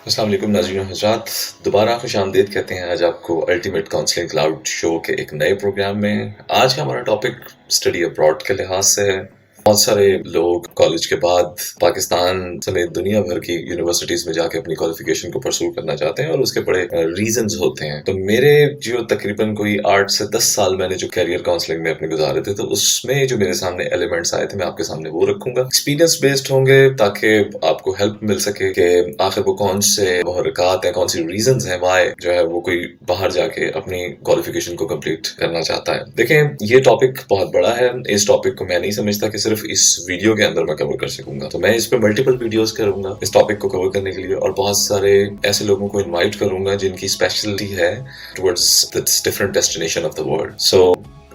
अस्सलाम वालेकुम नाज़रीन हज़रात, दोबारा खुश आमदीद कहते हैं आज आपको अल्टीमेट काउंसलिंग क्लाउड शो के एक नए प्रोग्राम में। आज का हमारा टॉपिक स्टडी अब्रॉड के लिहाज से है। बहुत सारे लोग कॉलेज के बाद पाकिस्तान समेत दुनिया भर की यूनिवर्सिटीज़ में जाके अपनी क्वालिफिकेशन को परस्यू करना चाहते हैं और उसके बड़े रीजंस होते हैं। तो मेरे जो तकरीबन कोई 8 से 10 साल मैंने जो कैरियर काउंसलिंग में अपने गुजारे थे, तो उसमें जो मेरे सामने एलिमेंट्स आए थे मैं आपके सामने वो रखूंगा। एक्सपीरियंस बेस्ड होंगे ताकि आपको हेल्प मिल सके कि आखिर वो कौन से मुहर्रिकात हैं, कौन सी रीजंस हैं वाई जो है वो कोई बाहर जाके अपनी क्वालिफिकेशन को कंप्लीट करना चाहता है। देखें, ये टॉपिक बहुत बड़ा है। इस टॉपिक को मैं नहीं समझता कि सिर्फ इस वीडियो के अंदर मैं कवर कर सकूंगा, तो मैं इस पे मल्टीपल वीडियोस करूंगा इस टॉपिक को कवर करने के लिए, और बहुत सारे ऐसे लोगों को इनवाइट करूंगा जिनकी स्पेशलिटी है towards this different destination of the world. So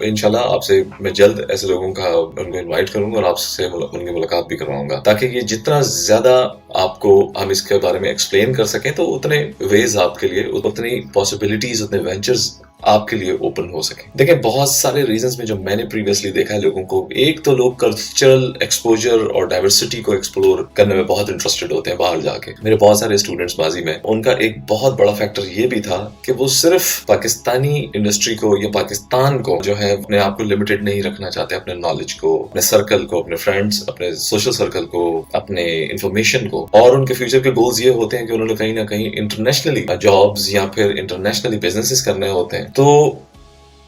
इंशाल्लाह आपसे मैं जल्द ऐसे लोगों का उनको इनवाइट करूंगा और आपसे उनकी मुलाकात भी करवाऊंगा, ताकि ये जितना ज्यादा आपको हम इसके बारे में एक्सप्लेन कर सकें तो उतने वेज आपके लिए, उतनी पॉसिबिलिटीज, उतने वेंचर्स आपके लिए ओपन हो सके। देखिए, बहुत सारे रीजंस में जो मैंने प्रीवियसली देखा है लोगों को, एक तो लोग कल्चरल एक्सपोजर और डाइवर्सिटी को एक्सप्लोर करने में बहुत इंटरेस्टेड होते हैं बाहर जाके। मेरे बहुत सारे स्टूडेंट्स माजी में, उनका एक बहुत बड़ा फैक्टर ये भी था कि वो सिर्फ पाकिस्तानी इंडस्ट्री को या पाकिस्तान को जो है अपने आप को लिमिटेड नहीं रखना चाहते, अपने नॉलेज को, अपने सर्कल को, अपने फ्रेंड्स, अपने सोशल सर्कल को, अपने इंफॉर्मेशन को, और उनके फ्यूचर के गोल्स ये होते हैं कि उन्होंने कहीं ना कहीं इंटरनेशनली जॉब्स या फिर इंटरनेशनली बिजनेसेस करने होते हैं। तो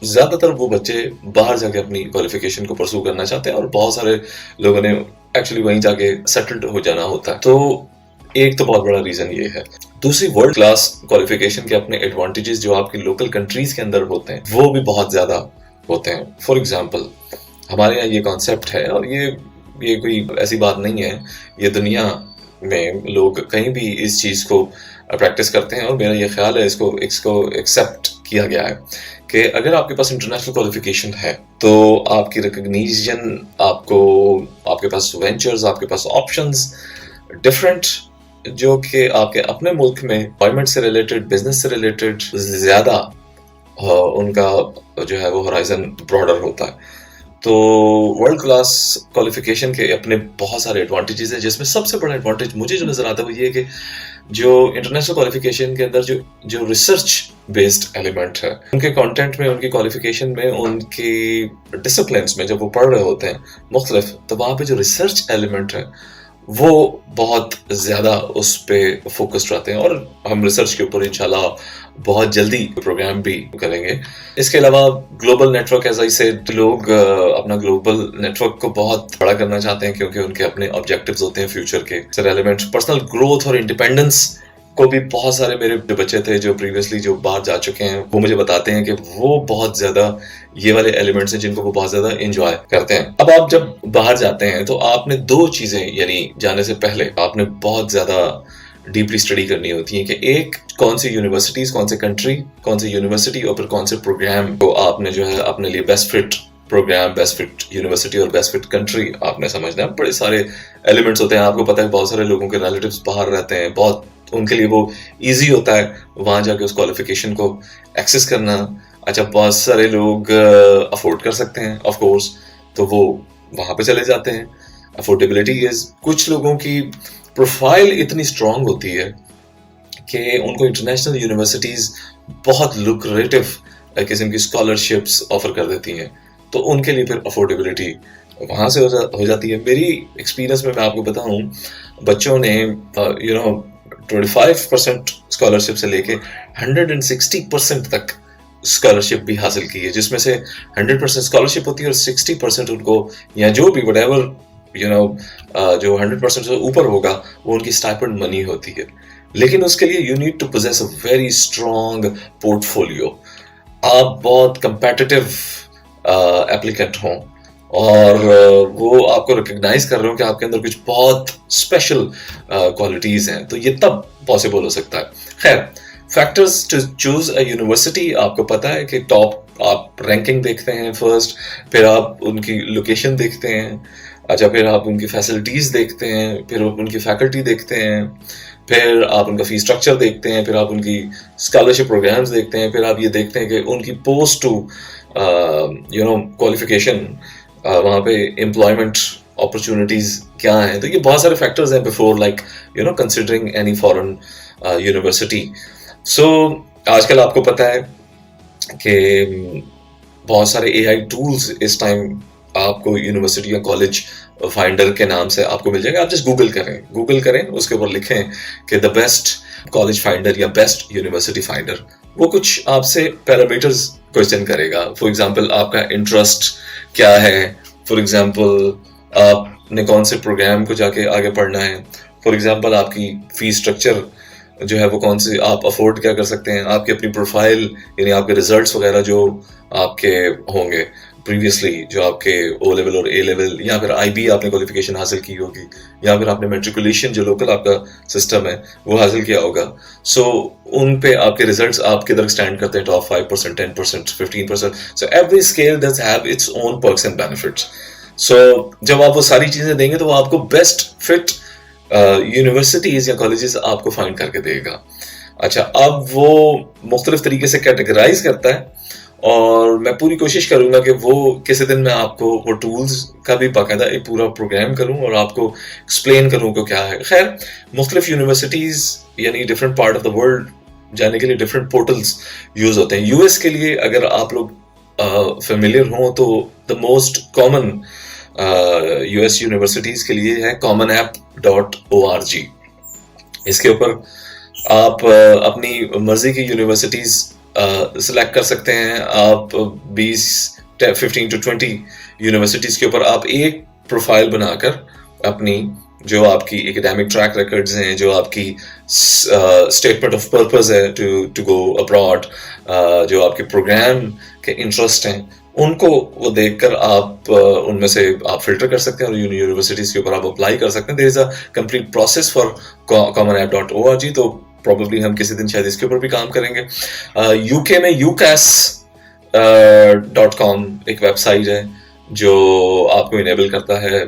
ज्यादातर वो बच्चे बाहर जाके अपनी क्वालिफिकेशन को परस्यू करना चाहते हैं और बहुत सारे लोगों ने एक्चुअली वहीं जाके सेटल्ड हो जाना होता है। तो एक तो बहुत बड़ा रीजन ये है। दूसरी, वर्ल्ड क्लास क्वालिफिकेशन के अपने एडवांटेजेस जो आपकी लोकल कंट्रीज के अंदर होते हैं वो भी बहुत ज्यादा होते हैं। फॉर एग्जांपल, हमारे यहाँ ये कॉन्सेप्ट है, और ये कोई ऐसी बात नहीं है, ये दुनिया में लोग कहीं भी इस चीज को प्रैक्टिस करते हैं, और मेरा ये ख्याल है इसको एक्सेप्ट किया गया है कि अगर आपके पास इंटरनेशनल क्वालिफिकेशन है तो आपकी रिकग्निशन, आपके पास वेंचर्स, आपके पास ऑप्शंस डिफरेंट, जो कि आपके अपने मुल्क में एम्प्लॉयमेंट से रिलेटेड, बिजनेस से रिलेटेड ज्यादा उनका जो है वो होराइजन ब्रॉडर होता है। तो वर्ल्ड क्लास क्वालिफिकेशन के अपने बहुत सारे एडवांटेजेस हैं, जिसमें सबसे बड़ा एडवांटेज मुझे जो नजर आता है वो ये है कि जो इंटरनेशनल क्वालिफिकेशन के अंदर जो रिसर्च बेस्ड एलिमेंट है, उनके कंटेंट में, उनकी क्वालिफिकेशन में, उनकी डिसिप्लिन्स में जब वो पढ़ रहे होते हैं मुख्तलिफ, तो वहाँ पे जो रिसर्च एलिमेंट है वो बहुत ज्यादा उस पे फोकस्ड रहते हैं, और हम रिसर्च के ऊपर इंशाल्लाह बहुत जल्दी प्रोग्राम भी करेंगे। इसके अलावा global network, as I said, लोग अपना ग्लोबल नेटवर्क को बहुत बड़ा करना चाहते हैं क्योंकि उनके अपने ऑब्जेक्टिव्स होते हैं फ्यूचर के रेलेवेंट। पर्सनल ग्रोथ और इंडिपेंडेंस को भी बहुत सारे मेरे जो बच्चे थे जो प्रीवियसली जो बाहर जा चुके हैं, वो मुझे बताते हैं कि वो बहुत ज्यादा ये वाले एलिमेंट्स हैं जिनको वो बहुत ज्यादा एंजॉय करते हैं। अब आप जब बाहर जाते हैं तो आपने दो चीजें, यानी जाने से पहले आपने बहुत ज्यादा डीपली स्टडी करनी होती है कि एक, कौन सी यूनिवर्सिटीज, कौन से कंट्री, कौन सी यूनिवर्सिटी, और फिर कौन से प्रोग्राम को आपने जो है अपने लिए best fit program, best fit university और बेस्ट फिट कंट्री आपने समझना है। बड़े सारे एलिमेंट्स होते हैं। आपको पता है बहुत सारे लोगों के रिलेटिव्स बाहर रहते हैं, बहुत उनके लिए वो इजी होता है वहां जाके उस क्वालिफिकेशन को एक्सेस करना। अच्छा, बहुत सारे लोग अफोर्ड कर सकते हैं ऑफ कोर्स, तो वो वहां पे चले जाते हैं। अफोर्डेबिलिटी इज, कुछ लोगों की प्रोफाइल इतनी स्ट्रांग होती है कि उनको इंटरनेशनल यूनिवर्सिटीज बहुत लुक्रेटिव किस्म की स्कॉलरशिप्स ऑफर कर देती हैं, तो उनके लिए फिर अफोर्डेबिलिटी वहां से हो जाती है। मेरी एक्सपीरियंस में मैं आपको बताऊं, बच्चों ने 25% स्कॉलरशिप से लेके 160% तक स्कॉलरशिप भी हासिल की है, जिसमें से 100% स्कॉलरशिप होती है और 60% उनको, या जो भी व्हाटएवर जो 100% से ऊपर होगा वो उनकी स्टाइपेंड मनी होती है। लेकिन उसके लिए you need to possess a very strong portfolio. आप बहुत कंपेटिटिव एप्लीकेंट हों और वो आपको रिकग्नाइज कर रहे हो कि आपके अंदर कुछ बहुत स्पेशल क्वालिटीज हैं, तो ये तब पॉसिबल हो सकता है। खैर, factors to choose a university, आपको पता है कि टॉप आप रैंकिंग देखते हैं फर्स्ट, फिर आप उनकी लोकेशन देखते हैं, अच्छा फिर आप उनकी फैसिलिटीज देखते हैं, फिर उनकी फैकल्टी देखते हैं, फिर आप उनका फी स्ट्रक्चर देखते हैं, फिर आप उनकी स्कॉलरशिप प्रोग्राम्स देखते हैं, फिर आप ये देखते हैं कि उनकी पोस्ट टू क्वालिफिकेशन वहाँ पे एम्प्लॉयमेंट अपॉर्चुनिटीज क्या हैं, तो ये बहुत सारे फैक्टर्स हैं before like considering any foreign university. So आजकल आपको पता है कि बहुत सारे AI टूल्स इस टाइम आपको यूनिवर्सिटी या कॉलेज फाइंडर के नाम से आपको मिल जाएगा. आप जस्ट गूगल करें, उसके ऊपर लिखें कि द बेस्ट कॉलेज फाइंडर या बेस्ट यूनिवर्सिटी फाइंडर. वो कुछ आपसे पैरामीटर्स क्वेश्चन करेगा. फॉर एग्जांपल आपका इंटरेस्ट क्या है, फॉर एग्जांपल आपने कौन से प्रोग्राम को जाके आगे पढ़ना है, फॉर एग्जांपल आपकी फीस स्ट्रक्चर जो है वो कौन सी, आप अफोर्ड क्या कर सकते हैं, आपकी अपनी प्रोफाइल यानी आपके रिजल्ट्स वगैरह जो आपके होंगे प्रीवियसली, जो आपके ओ लेवल और ए लेवल या फिर IB आपने क्वालिफिकेशन हासिल की होगी, या फिर आपने मेट्रिकुलेशन जो लोकल आपका सिस्टम है वो हासिल किया होगा. सो उन पे आपके रिजल्ट्स आप किधर स्टैंड करते हैं, top 5%, 10%, 15%. So every scale does have its own perks and benefits. So जब आप वो सारी चीजें देंगे तो वो आपको बेस्ट फिट यूनिवर्सिटीज या कॉलेजेस आपको फाइंड करके देगा. अच्छा, अब वो मुख्तलिफ तरीके से कैटेगराइज करता है और मैं पूरी कोशिश करूंगा कि वो किसी दिन मैं आपको वो टूल्स का भी बाकायदा एक पूरा प्रोग्राम करूं और आपको एक्सप्लेन करूं कि क्या है. खैर, मुख्तलिफ यूनिवर्सिटीज यानी different part of the world जाने के लिए डिफरेंट पोर्टल्स यूज होते हैं. US के लिए अगर आप लोग फेमिलियर हों तो the most common US universities के लिए है commonapp.org. इसके ऊपर आप अपनी मर्जी की यूनिवर्सिटीज सिलेक्ट कर सकते हैं. आप 15 to 20 यूनिवर्सिटीज के ऊपर आप एक प्रोफाइल बनाकर अपनी जो आपकी एकेडमिक ट्रैक रिकॉर्ड्स हैं, जो आपकी स्टेटमेंट ऑफ पर्पस है टू गो अब्रॉड, जो आपके प्रोग्राम के इंटरेस्ट हैं, उनको वो देखकर आप उनमें से आप फिल्टर कर सकते हैं और यूनिवर्सिटीज के ऊपर आप अप्लाई कर सकते हैं. There is a complete process for commonapp.org. तो प्रॉब्लली हम किसी दिन शायद इसके ऊपर भी काम करेंगे. UK में ucas.com एक वेबसाइट है जो आपको इनेबल करता है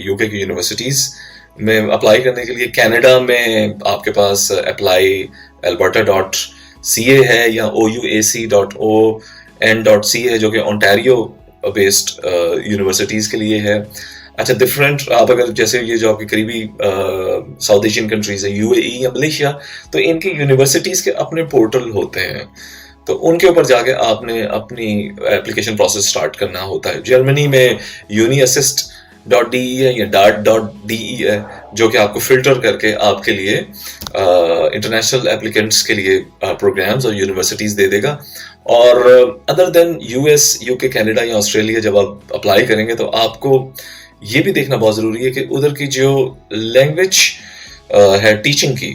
UK की यूनिवर्सिटीज में अप्लाई करने के लिए. कनाडा में आपके पास applyalberta.ca है या ouac.on.ca है जो कि ओंटारियो बेस्ड यूनिवर्सिटीज के लिए है. अच्छा, डिफरेंट आप अगर जैसे ये जो आपके करीबी साउथ एशियन कंट्रीज है, UAE या मलेशिया, तो इनकी यूनिवर्सिटीज के अपने पोर्टल होते हैं, तो उनके ऊपर जाके आपने अपनी एप्लीकेशन प्रोसेस स्टार्ट करना होता है. जर्मनी में uniassist.de है या dart.de है जो कि आपको फिल्टर करके आपके लिए इंटरनेशनल एप्लीकेंट्स के लिए प्रोग्राम्स और यूनिवर्सिटीज दे देगा. और other than US, UK, Canada या ऑस्ट्रेलिया जब आप अप्लाई करेंगे तो आपको ये भी देखना बहुत ज़रूरी है कि उधर की जो लैंग्वेज है टीचिंग की,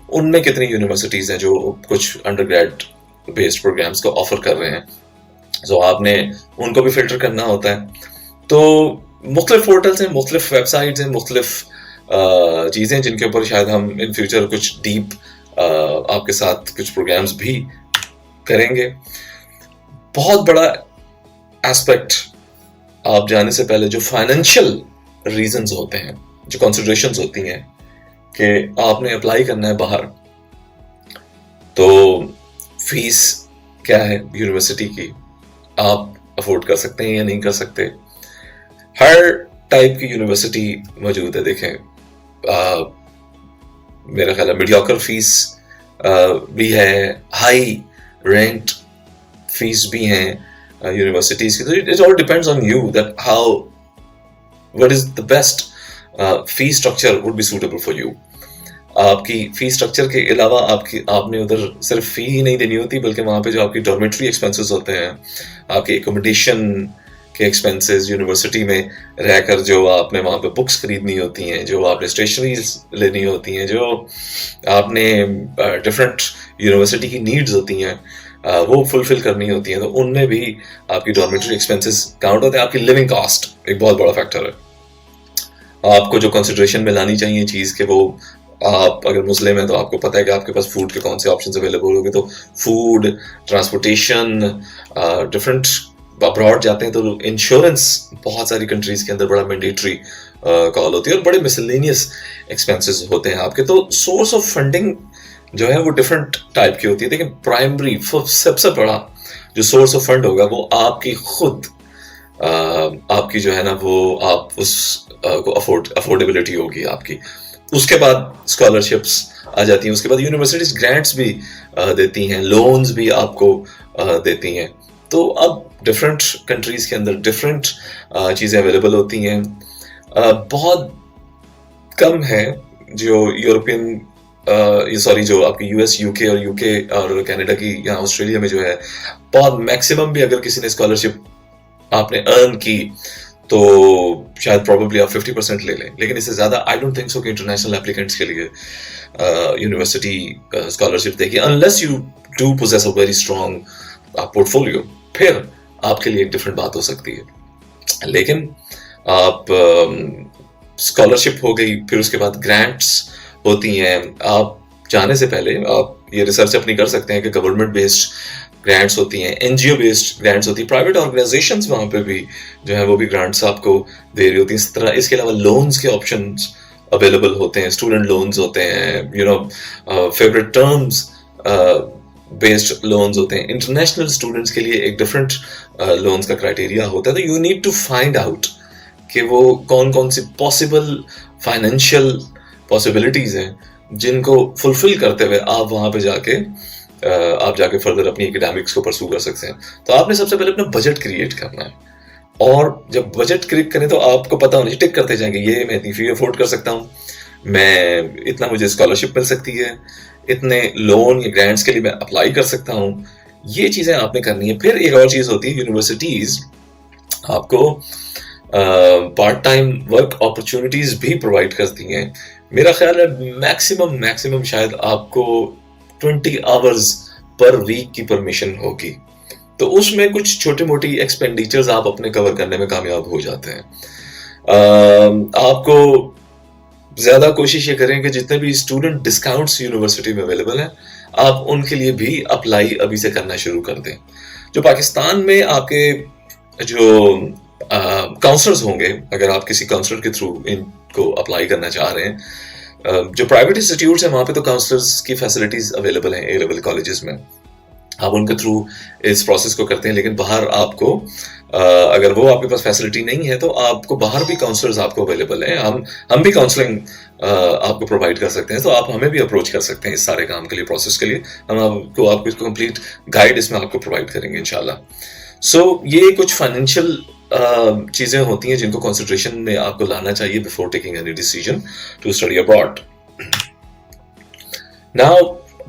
उनमें कितनी यूनिवर्सिटीज़ हैं जो कुछ अंडरग्रेड बेस्ड प्रोग्राम्स को ऑफर कर रहे हैं. सो आपने उनको भी फिल्टर करना होता है. तो मुख्तलिफ पोर्टल्स हैं, मुख्तलिफ वेबसाइट्स हैं, मुख्तलिफ चीज़ें जिनके ऊपर शायद हम इन फ्यूचर कुछ डीप आपके साथ कुछ प्रोग्राम्स भी करेंगे. बहुत बड़ा एस्पेक्ट आप जाने से पहले जो फाइनेंशियल रीजंस होते हैं, जो कंसिडरेशंस होती हैं कि आपने अप्लाई करना है बाहर, तो फीस क्या है यूनिवर्सिटी की, आप अफोर्ड कर सकते हैं या नहीं कर सकते. हर टाइप की यूनिवर्सिटी मौजूद है. देखें, मेरा ख्याल है मीडियोकर फीस भी है, हाई रेंट फीस भी हैं यूनिवर्सिटीज की. तो it all depends on you that how what is the best fee structure would be suitable for you. आपकी फी स्ट्रक्चर के अलावा आपने उधर सिर्फ फी ही नहीं देनी होती, बल्कि वहाँ पे जो आपकी डॉर्मेटरी एक्सपेंसेस होते हैं, आपके एकोमोडेशन के एक्सपेंसेस, यूनिवर्सिटी में रहकर जो आपने वहाँ पे बुक्स खरीदनी होती हैं, जो आपने स्टेशनरीज लेनी होती हैं, जो आपने डिफरेंट यूनिवर्सिटी की नीड्स होती हैं वो फुलफिल करनी होती हैं, तो उनमें भी आपकी डॉर्मेटरी एक्सपेंसेस काउंट होते हैं. आपकी लिविंग कॉस्ट एक बहुत बड़ा फैक्टर है. आपको जो कंसिडरेशन में लानी चाहिए चीज़ के, वो आप अगर मुस्लिम हैं तो आपको पता है कि आपके पास फूड के कौन से ऑप्शंस अवेलेबल होंगे. तो फूड, ट्रांसपोर्टेशन, डिफरेंट अब्रॉड जाते हैं तो इंश्योरेंस बहुत सारी कंट्रीज के अंदर बड़ा मैंडेटरी कॉल होती है, और बड़े मिसलेनियस एक्सपेंसेस होते हैं आपके. तो सोर्स ऑफ फंडिंग जो है वो डिफरेंट टाइप की होती है. लेकिन प्राइमरी सबसे बड़ा जो सोर्स ऑफ फंड होगा वो आपकी खुद آپ کی جو ہے نا وہ آپ اس کو افورڈیبلٹی ہوگی آپ کی. اس کے بعد اسکالرشپس آ جاتی ہیں, اس کے بعد یونیورسٹیز گرانٹس بھی دیتی ہیں, لونز بھی آپ کو دیتی ہیں. تو اب ڈفرینٹ کنٹریز کے اندر ڈفرینٹ چیزیں اویلیبل ہوتی ہیں. بہت کم ہے جو یورپین سوری جو آپ کی یو ایس, یو کے اور کینیڈا کی یا آسٹریلیا میں جو ہے بہت میکسیمم بھی اگر کسی نے اسکالرشپ آپ نے ارن کی تو شاید پروبیبلی آپ 50% لے لیں, لیکن اس سے زیادہ آئی ڈونٹ تھنک سو کہ انٹرنیشنل اپلیکنٹس کے لیے یونیورسٹی اسکالرشپ دے گی unless you do possess a very strong port folio. پھر آپ کے لیے ایک ڈفرینٹ بات ہو سکتی ہے. لیکن آپ اسکالرشپ ہو گئی, پھر اس کے بعد گرانٹس ہوتی ہیں. آپ جانے سے پہلے آپ یہ ریسرچ اپنی کر سکتے ہیں کہ گورنمنٹ بیسڈ گرانٹس ہوتی ہیں, این جی او بیسڈ گرانٹس ہوتی ہیں, پرائیویٹ آرگنائزیشنز وہاں پہ بھی جو ہے وہ بھی گرانٹس آپ کو دے رہی ہوتی ہیں. اس طرح اس کے علاوہ لونز کے آپشنز اویلیبل ہوتے ہیں, اسٹوڈنٹ لونز ہوتے ہیں, فیوریٹ ٹرمز بیسڈ لونز ہوتے ہیں. انٹرنیشنل اسٹوڈنٹس کے لیے ایک ڈفرینٹ لونز کا کرائٹیریا ہوتا ہے. تو you need to find out کہ وہ کون سی پاسبل فائنینشیل پاسبلٹیز ہیں جن کو فلفل کرتے ہوئے آپ وہاں پہ جا کے فردر اپنی اکیڈیمکس کو پرسو کر سکتے ہیں. تو آپ نے سب سے پہلے اپنا بجٹ کریٹ کرنا ہے, اور جب بجٹ کریٹ کریں تو آپ کو پتا ہونا چاہیے, ٹک کرتے جائیں گے یہ میں اتنی فی افورڈ کر سکتا ہوں, میں اتنا مجھے اسکالرشپ مل سکتی ہے, اتنے لون یا گرانٹس کے لیے میں اپلائی کر سکتا ہوں. یہ چیزیں آپ نے کرنی ہے. پھر ایک اور چیز ہوتی ہے, یونیورسٹیز آپ کو پارٹ ٹائم ورک اپرچونیٹیز بھی پرووائڈ کرتی ہیں. میرا خیال ہے میکسیمم شاید آپ کو 20 آورز پر ویک کی پرمیشن ہوگی. تو اس میں کچھ چھوٹی موٹی ایکسپینڈیچرز آپ اپنے کور کرنے میں کامیاب ہو جاتے ہیں. آپ کو زیادہ کوشش یہ کریں کہ جتنے بھی اسٹوڈنٹ ڈسکاؤنٹس یونیورسٹی میں اویلیبل ہیں آپ ان کے لیے بھی اپلائی ابھی سے کرنا شروع کر دیں. جو پاکستان میں آپ کے جو کاؤنسلرز ہوں گے, اگر آپ کسی کاؤنسلر کے تھرو ان کو اپلائی کرنا چاہ رہے ہیں, جو پرائیویٹ انسٹیٹیوٹس ہیں وہاں پہ تو کاؤنسلرز کی فیسلٹیز اویلیبل ہیں اے لیول کالجز میں, آپ ان کے تھرو اس پروسیس کو کرتے ہیں. لیکن باہر آپ کو اگر وہ آپ کے پاس فیسلٹی نہیں ہے تو آپ کو باہر بھی کاؤنسلرز آپ کو اویلیبل ہیں. ہم بھی کاؤنسلنگ آپ کو پرووائڈ کر سکتے ہیں, تو آپ ہمیں بھی اپروچ کر سکتے ہیں اس سارے کام کے لیے, پروسیس کے لیے. ہم آپ کو کمپلیٹ گائیڈ اس میں آپ کو پرووائڈ کریں گے انشاءاللہ. سو یہ کچھ فائنینشیل چیزیں ہوتی ہیں جن کو کنسیڈریشن میں آپ کو لانا چاہیے before taking any decision to study abroad. Now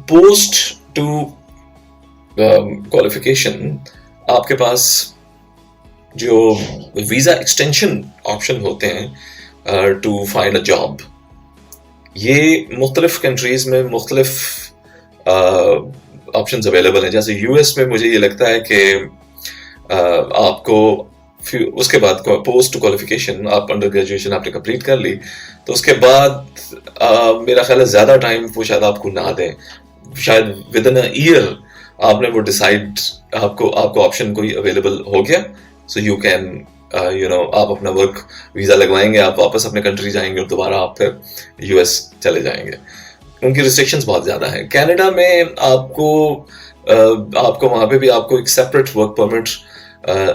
post to qualification آپ کے پاس جو ویزا ایکسٹینشن آپشن ہوتے ہیں ٹو فائنڈ اے جاب, یہ مختلف کنٹریز میں مختلف آپشنز اویلیبل ہیں. جیسے یو ایس میں مجھے یہ لگتا ہے کہ آپ کو اس کے بعد پوسٹ کوالیفیکیشن آپ انڈر گریجویشن آپ نے کمپلیٹ کر لی تو اس کے بعد میرا خیال ہے زیادہ ٹائم وہ شاید آپ کو نہ دیں, شاید ود ان اے ایئر آپ نے وہ ڈیسائیڈ آپ کو آپشن کوئی اویلیبل ہو گیا. سو یو کین آپ اپنا ورک ویزا لگوائیں گے, آپ واپس اپنے کنٹری جائیں گے اور دوبارہ آپ پھر یو ایس چلے جائیں گے. ان کی ریسٹرکشنز بہت زیادہ ہیں. کینیڈا میں آپ کو وہاں پہ بھی آپ کو ایک سیپریٹ ورک پرمٹ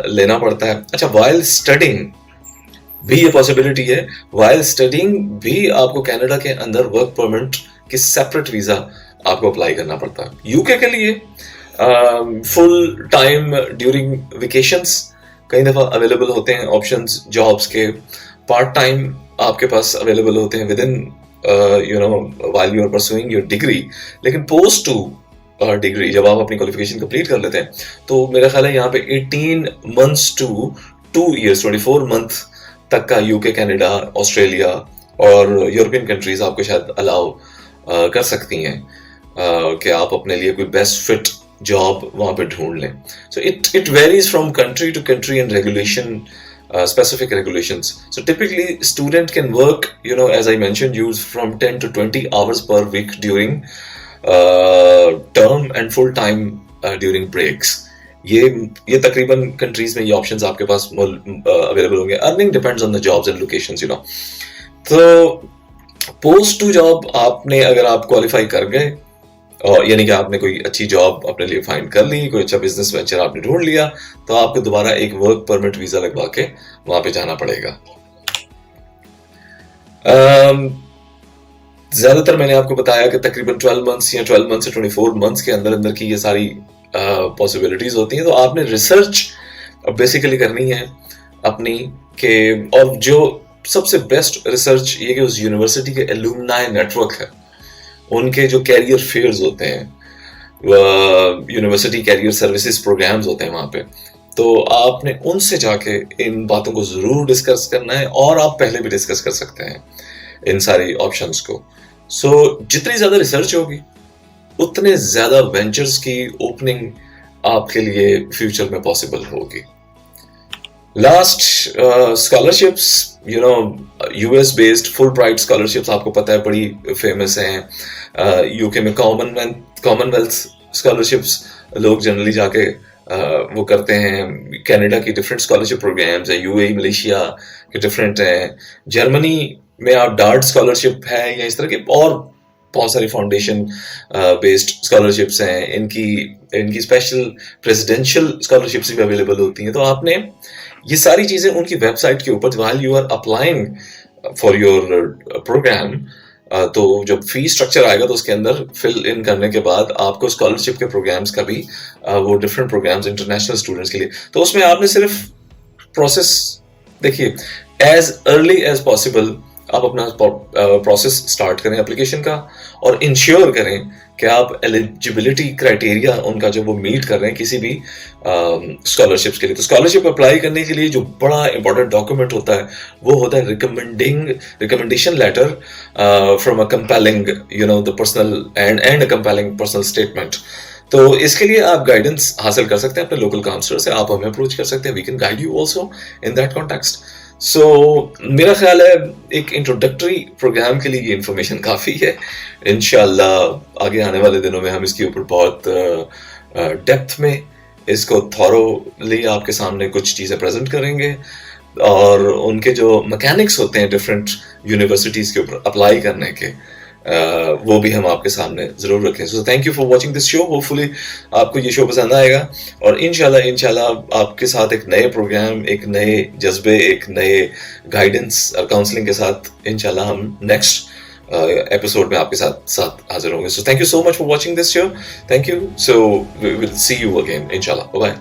لینا پڑتا ہے. اچھا, وائل اسٹڈنگ بھی یہ پاسبلٹی ہے, وائل اسٹڈنگ بھی آپ کو کینیڈا کے اندر ورک پرمٹ کی سیپریٹ ویزا آپ کو اپلائی کرنا پڑتا ہے. یو کے لیے فل ٹائم ڈیورنگ ویکیشنز کئی دفعہ اویلیبل ہوتے ہیں آپشنز جابس کے, پارٹ ٹائم آپ کے پاس اویلیبل ہوتے ہیں with in while you are pursuing your degree. لیکن پوسٹ ٹو ڈگری جب آپ اپنی کوالیفیکیشن کمپلیٹ کر لیتے ہیں تو میرا خیال ہے یہاں پہ 18 months to 2 years 24 month تک کا یو کے, کینیڈا, آسٹریلیا اور یورپین کنٹریز آپ کو شاید الاؤ کر سکتی ہیں کہ آپ اپنے لیے کوئی بیسٹ فٹ جاب وہاں پہ ڈھونڈ لیں. So it varies from country to country and regulation, specific regulations. So typically student can work, as I mentioned, use from 10 to 20 hours per week during term and full time during breaks. یہ تقریباً countries میں یہ options آپ کے پاس available ہوں گے. Earning depends on the jobs and locations. تو post to job آپ نے اگر آپ کوالیفائی کر گئے اور یعنی کہ آپ نے کوئی اچھی جاب اپنے لیے فائنڈ کر لی, کوئی اچھا بزنس وینچر آپ نے ڈھونڈ لیا, تو آپ کو دوبارہ ایک ورک پرمٹ ویزا لگوا کے وہاں پہ جانا پڑے گا. زیادہ تر میں نے آپ کو بتایا کہ تقریباً 12 months یا 12 months سے 24 months کے اندر اندر کی یہ ساری پاسبلٹیز ہوتی ہیں. تو آپ نے ریسرچ بیسیکلی کرنی ہے اپنی کہ, اور جو سب سے بیسٹ ریسرچ یہ کہ اس یونیورسٹی کے الومنائی نیٹورک ہے, ان کے جو کیریئر فیئرز ہوتے ہیں, یونیورسٹی کیریئر سروسز پروگرامز ہوتے ہیں وہاں پہ, تو آپ نے ان سے جا کے ان باتوں کو ضرور ڈسکس کرنا ہے, اور آپ پہلے بھی ڈسکس کر سکتے ہیں ان ساری آپشنز کو. سو جتنی زیادہ ریسرچ ہوگی اتنے زیادہ وینچرز کی اوپننگ آپ کے لیے فیوچر میں پاسبل ہوگی. Last scholarships, you know U S based Fulbright scholarships آپ کو پتہ ہے بڑی فیمس ہیں. یو کے میں کامن ویلتھ اسکالرشپس لوگ جنرلی جا کے وہ کرتے ہیں. کینیڈا کی ڈفرینٹ اسکالرشپ پروگرامس ہیں, یو اے ملیشیا کے ڈفرینٹ ہیں, جرمنی میں آپ ڈارٹ اسکالرشپ ہے, یا اس طرح کے اور بہت ساری فاؤنڈیشن بیسڈ اسکالرشپس ہیں. ان کی اسپیشل پریزیڈینشیل اسکالرشپس بھی اویلیبل ہوتی ہیں. تو آپ نے یہ ساری چیزیں ان کی ویب سائٹ کے اوپر while you are applying for your program, تو جب فی اسٹرکچر آئے گا تو اس کے اندر فل ان کرنے کے بعد آپ کو اسکالرشپ کے پروگرامس کا بھی وہ ڈفرینٹ پروگرامس انٹرنیشنل اسٹوڈنٹس کے لیے, تو اس میں آپ نے صرف پروسیس دیکھیے ایز ارلی ایز پاسبل آپ اپنا پروسیس اسٹارٹ کریں اپلیکیشن کا, اور انشیور کریں کہ آپ ایلیجیبلٹی کرائٹیریا ان کا جو وہ میٹ کر رہے ہیں کسی بھی اسکالرشپس کے لیے. تو اسکالرشپ اپلائی کرنے کے لیے جو بڑا امپورٹنٹ ڈاکومنٹ ہوتا ہے وہ ہوتا ہے recommendation letter from a compelling you know the personal and a compelling personal statement. تو اس کے لیے آپ گائیڈنس حاصل کر سکتے ہیں اپنے لوکل کاؤنسلر سے, آپ ہمیں اپروچ کر سکتے ہیں, we can guide you also in that context. So میرا خیال ہے ایک انٹروڈکٹری پروگرام کے لیے یہ انفارمیشن کافی ہے. انشاءاللہ آگے آنے والے دنوں میں ہم اس کے اوپر بہت ڈیپتھ میں اس کو تھورولی آپ کے سامنے کچھ چیزیں پریزنٹ کریں گے, اور ان کے جو میکینکس ہوتے ہیں ڈفرینٹ یونیورسٹیز کے اوپر اپلائی کرنے کے, وہ بھی ہم آپ کے سامنے ضرور رکھیں. So thank you for watching this show. Hopefully آپ کو یہ شو پسند آئے گا, اور انشاءاللہ آپ کے ساتھ ایک نئے پروگرام, ایک نئے جذبے, ایک نئے گائیڈنس اور کاؤنسلنگ کے ساتھ انشاءاللہ ہم نیکسٹ ایپیسوڈ میں آپ کے ساتھ حاضر ہوں گے. So thank you so much for watching this show. Thank you. So we will see you again انشاءاللہ. بائے.